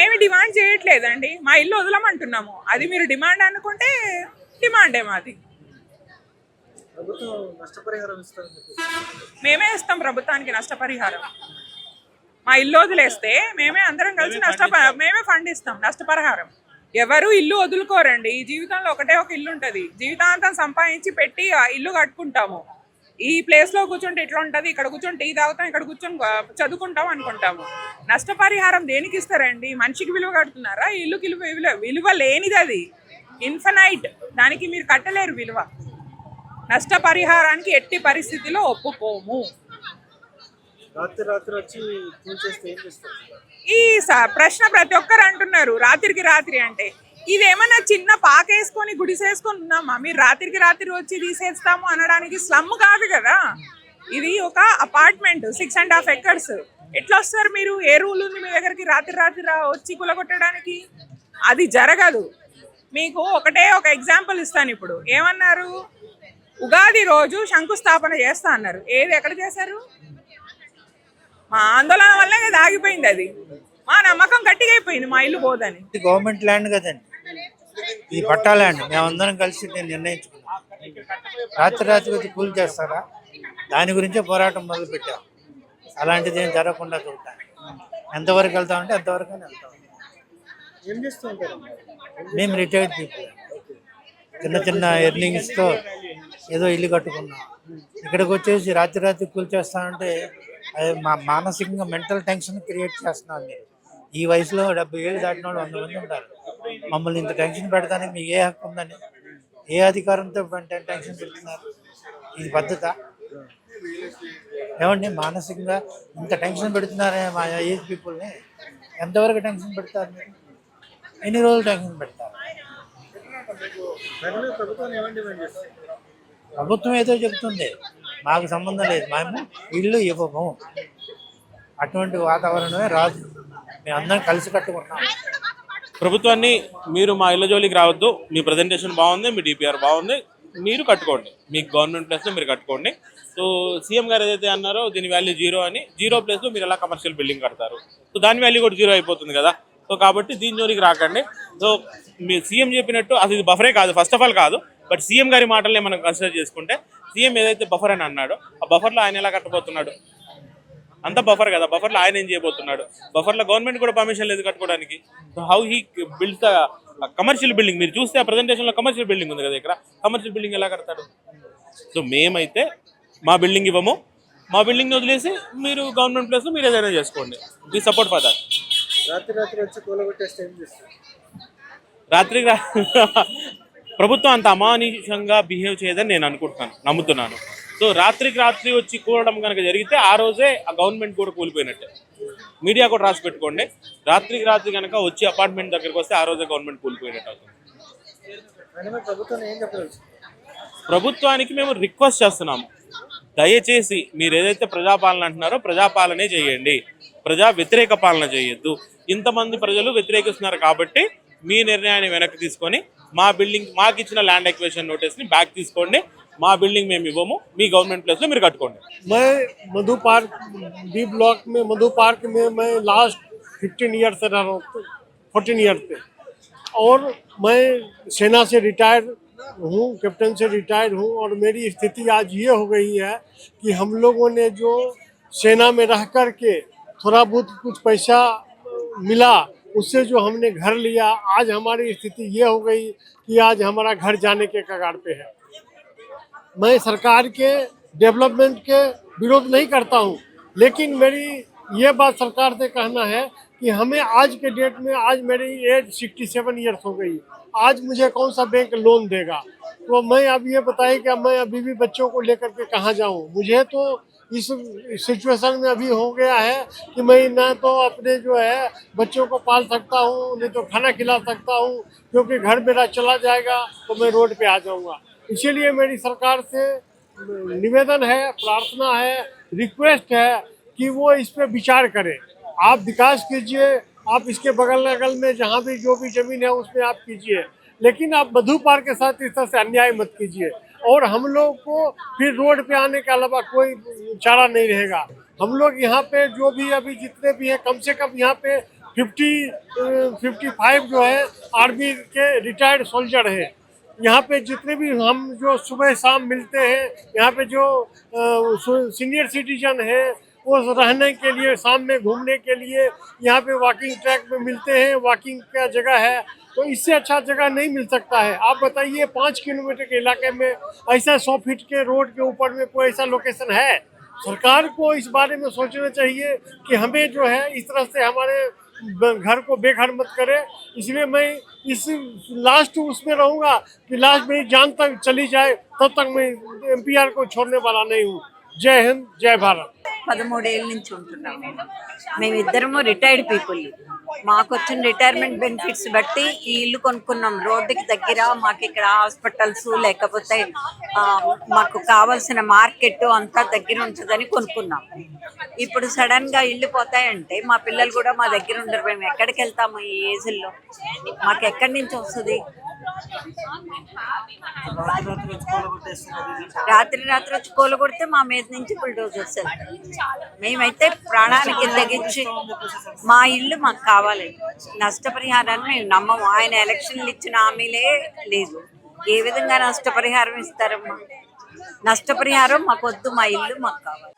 మేమేమి డిమాండ్ చేయట్లేదండి, మా ఇల్లు వదలమంటున్నాము. అది మీరు డిమాండ్ అనుకుంటే డిమాండే మాది. మేమే ఇస్తాం ప్రభుత్వానికి నష్టపరిహారం. మా ఇల్లు వదిలేస్తే మేమే అందరం కలిసి మేమే ఫండ్ ఇస్తాం నష్టపరిహారం. ఎవరు ఇల్లు వదులుకోరండి. ఈ జీవితంలో ఒకటే ఒక ఇల్లు ఉంటుంది, జీవితాంతం సంపాదించి పెట్టి ఆ ఇల్లు కట్టుకుంటాము. ఈ ప్లేస్లో కూర్చుంటే ఇట్లా ఉంటుంది, ఇక్కడ కూర్చొని టీ తాగుతాం, ఇక్కడ కూర్చొని చదువుకుంటాం అనుకుంటాము. నష్టపరిహారం దేనికి ఇస్తారండి? మనిషికి విలువ కడుతున్నారా? ఇల్లుకి విలువ లేనిది, అది ఇన్ఫనైట్, దానికి మీరు కట్టలేరు విలువ. నష్టపరిహారానికి ఎట్టి పరిస్థితిలో ఒప్పుకోము. ఈ ప్రశ్న ప్రతి ఒక్కరు అంటున్నారు, రాత్రికి రాత్రి అంటే. ఇదేమన్నా చిన్న పాకేసుకొని గుడిసేసుకొని ఉన్నామా? మీరు రాత్రికి రాత్రి వచ్చి తీసేస్తాము అనడానికి. స్లమ్ కాదు కదా, ఇది ఒక అపార్ట్మెంట్, 6.5 acres. ఎట్లా వస్తారు మీరు? ఏ రూల్ ఉంది మీ దగ్గరికి రాత్రి రాత్రి వచ్చి కులగొట్టడానికి? అది జరగదు. మీకు ఒకటే ఒక ఎగ్జాంపుల్ ఇస్తాను. ఇప్పుడు ఏమన్నారు? ఉగాది రోజు శంకుస్థాపన చేస్తా అన్నారు. ఏది ఎక్కడ చేశారు? మా ఆందోళన వల్లే కదా ఆగిపోయింది. అది మా నమ్మకం గట్టిగా అయిపోయింది, మా ఇల్లు పోదని. గవర్నమెంట్ ల్యాండ్ కదండి, ఈ పట్టా ల్యాండ్. మేమందరం కలిసి నేను నిర్ణయించుకున్నాం. రాత్రి రాత్రి వచ్చి కూలి చేస్తారా? దాని గురించే పోరాటం మొదలు పెట్టాం. అలాంటిది ఏం జరగకుండా చూడటానికి ఎంతవరకు వెళ్తామంటే అంతవరకు వెళ్తాం. మేము రిటైర్డ్ పీపుల్, చిన్న చిన్న ఎర్నింగ్స్తో ఏదో ఇల్లు కట్టుకున్నాం. ఇక్కడికి వచ్చేసి రాత్రి రాత్రి కూలి చేస్తామంటే అది మా మానసికంగా మెంటల్ టెన్షన్ క్రియేట్ చేస్తున్నాం. మీరు ఈ వయసులో 70 ఏళ్ళు దాటిన వాళ్ళు 100 మంది ఉంటారు. మమ్మల్ని ఇంత టెన్షన్ పెడతానికి మీకు ఏ హక్కు ఉందని, ఏ అధికారంతో టెన్షన్ పెడుతున్నారు? ఇది పద్ధత ఏమండి? మానసికంగా ఇంత టెన్షన్ పెడుతున్నారే మా ఏజ్ పీపుల్ని. ఎంతవరకు టెన్షన్ పెడతారు మీరు? ఎన్ని రోజులు టెన్షన్ పెడతారు? ప్రభుత్వం ఏదో చెప్తుంది, మాకు సంబంధం లేదు, మేము ఇల్లు ఇవ్వము. అటువంటి వాతావరణమే రాదు. మేము అందరం కలిసి కట్టుకుంటున్నాం. ప్రభుత్వాన్ని మీరు మా ఇళ్ళ జోలికి రావద్దు, మీ ప్రజెంటేషన్ బాగుంది, మీ డిపిఆర్ బాగుంది, మీరు కట్టుకోండి, మీకు గవర్నమెంట్ ప్లేస్లో మీరు కట్టుకోండి. సో సీఎం గారు ఏదైతే అన్నారో దీని వాల్యూ 0 అని, 0 ప్లేస్లో మీరు ఎలా కమర్షియల్ బిల్డింగ్ కడతారు? సో దాని వాల్యూ కూడా 0 అయిపోతుంది కదా. సో కాబట్టి దీని జోలికి రాకండి. సో మీరు సీఎం చెప్పినట్టు అది బఫరే కాదు, ఫస్ట్ ఆఫ్ ఆల్ కాదు. బట్ సీఎం గారి మాటలనే మనం కన్సిడర్ చేసుకుంటే, సీఎం ఏదైతే బఫర్ అని అన్నాడో ఆ బఫర్లో ఆయన ఎలా కట్టబోతున్నాడు? అంత బఫర్ కదా, బఫర్లో ఆయన ఏం చేయబోతున్నాడు? బఫర్లో గవర్నమెంట్ కూడా పర్మిషన్ లేదు కట్టుకోవడానికి. So how he builds the commercial building? మీరు చూస్తే ఆ ప్రజెంటేషన్లో కమర్షియల్ బిల్డింగ్ ఉంది కదా, ఇక్కడ కమర్షియల్ బిల్డింగ్ ఎలా కడతాడు? సో మేమైతే మా బిల్డింగ్ ఇవ్వము, మా బిల్డింగ్ని వదిలేసి మీరు గవర్నమెంట్ ప్లేస్లో మీరు ఏదైనా చేసుకోండి. We support for that. రాత్రి ప్రభుత్వం అంత అమానుషంగా బిహేవ్ చేయదని నేను అనుకుంటున్నాను, నమ్ముతున్నాను. సో రాత్రికి రాత్రి వచ్చి కూడడం కనుక జరిగితే ఆ రోజే ఆ గవర్నమెంట్ కూడా కూలిపోయినట్టే. మీడియా కూడా రాసి పెట్టుకోండి, రాత్రికి రాత్రి కనుక వచ్చి అపార్ట్మెంట్ దగ్గరికి వస్తే ఆ రోజే గవర్నమెంట్ కూలిపోయినట్టు అవుతుంది. ప్రభుత్వానికి మేము రిక్వెస్ట్ చేస్తున్నాము, దయచేసి మీరు ఏదైతే ప్రజాపాలన అంటున్నారో ప్రజాపాలనే చేయండి, ప్రజా వ్యతిరేక పాలన చేయొద్దు. ఇంతమంది ప్రజలు వ్యతిరేకిస్తున్నారు కాబట్టి మీ నిర్ణయాన్ని వెనక్కి తీసుకొని మా బిల్డింగ్, మాకు ఇచ్చిన ల్యాండ్ ఎక్విజిషన్ నోటీస్ని బ్యాక్ తీసుకోండి. మా బిల్డింగ్ మేము ఇవ్వము, మీ గవర్నమెంట్ ప్లేస్లో మీరు కట్టుకోండి. मधु पार्क बी ब्लॉक में मधु पार्क में मैं लास्ट 15 ईयर से रह रहा हूँ, 14 ईयर से। और मैं सेना से रिटायर्ड हूँ, कैप्टन से रिटायर्ड हूँ। और मेरी स्थिति आज ये हो गई है कि हम लोगों ने जो सेना में रह कर के थोड़ा बहुत कुछ पैसा मिला, उससे जो हमने घर लिया, आज हमारी स्थिति ये हो गई कि आज हमारा घर जाने के कगार पे है। मैं सरकार के डेवलपमेंट के विरोध नहीं करता हूँ, लेकिन मेरी ये बात सरकार से कहना है कि हमें आज के डेट में, आज मेरी एज 67 ईयर्स हो गई, आज मुझे कौन सा बैंक लोन देगा? तो मैं अब ये बताइए कि मैं अभी भी बच्चों को लेकर के कहाँ जाऊँ? मुझे तो इस सिचुएशन में अभी हो गया है कि मैं ना तो अपने जो है बच्चों को पाल सकता हूँ, नहीं तो खाना खिला सकता हूँ, क्योंकि घर मेरा चला जाएगा तो मैं रोड पे आ जाऊँगा। इसीलिए मेरी सरकार से निवेदन है, प्रार्थना है, रिक्वेस्ट है कि वो इस पे विचार करें। आप विकास कीजिए, आप इसके बगल बगल में जहाँ भी जो भी ज़मीन है उसमें आप कीजिए, लेकिन आप मधु पार्क के साथ इस तरह से अन्याय मत कीजिए। और हम लोग को फिर रोड पे आने के अलावा कोई चारा नहीं रहेगा। हम लोग यहाँ पे जो भी अभी जितने भी हैं, कम से कम यहाँ पे 55 जो है आर्मी के रिटायर्ड सोल्जर है। यहाँ पे जितने भी हम जो सुबह शाम मिलते हैं, यहाँ पे जो सीनियर सिटीजन है वो रहने के लिए, शाम में घूमने के लिए यहाँ पे वॉकिंग ट्रैक पे मिलते हैं, वॉकिंग का जगह है। तो इससे अच्छा जगह नहीं मिल सकता है। आप बताइए 5 किलोमीटर के इलाके में ऐसा 100 फीट के रोड के ऊपर में कोई ऐसा लोकेशन है? सरकार को इस बारे में सोचना चाहिए कि हमें जो है इस तरह से हमारे घर को बेघर मत करे। इसलिए मैं इस लास्ट उसमें रहूंगा कि लास्ट मेरी जान तक चली जाए, तब तक मैं एमपीआर को छोड़ने वाला नहीं हूँ। जय हिंद, जय भारत। 13 ఏళ్ళ నుంచి ఉంటున్నాము. మేమిద్దరము రిటైర్డ్ పీపుల్. మాకు వచ్చిన రిటైర్మెంట్ బెనిఫిట్స్ బట్టి ఈ ఇల్లు కొనుక్కున్నాం. రోడ్డుకి దగ్గర మాకు ఇక్కడ హాస్పిటల్స్ లేకపోతే మాకు కావాల్సిన మార్కెట్ అంతా దగ్గర ఉంటుందని కొనుక్కున్నాం. ఇప్పుడు సడన్ గా ఇల్లు పోతాయంటే మా పిల్లలు కూడా మా దగ్గర ఉండరు. మేము ఎక్కడికి వెళ్తాము ఈ ఏజ్లో? మాకు ఎక్కడి నుంచి వస్తుంది? రాత్రి వచ్చి కూలగొడితే మా మీద నుంచి బుల్డోజర్స్ వెళ్తాయి. మేమైతే ప్రాణానికి తెగించి మా ఇల్లు మాకు కావాలి. నష్టపరిహారాన్ని మేము నమ్మము. ఆయన ఎలక్షన్లు ఇచ్చిన హామీలే లేదు. ఏ విధంగా నష్టపరిహారం ఇస్తారమ్మా? నష్టపరిహారం మాకు వద్దు, మా ఇల్లు మాకు కావాలి.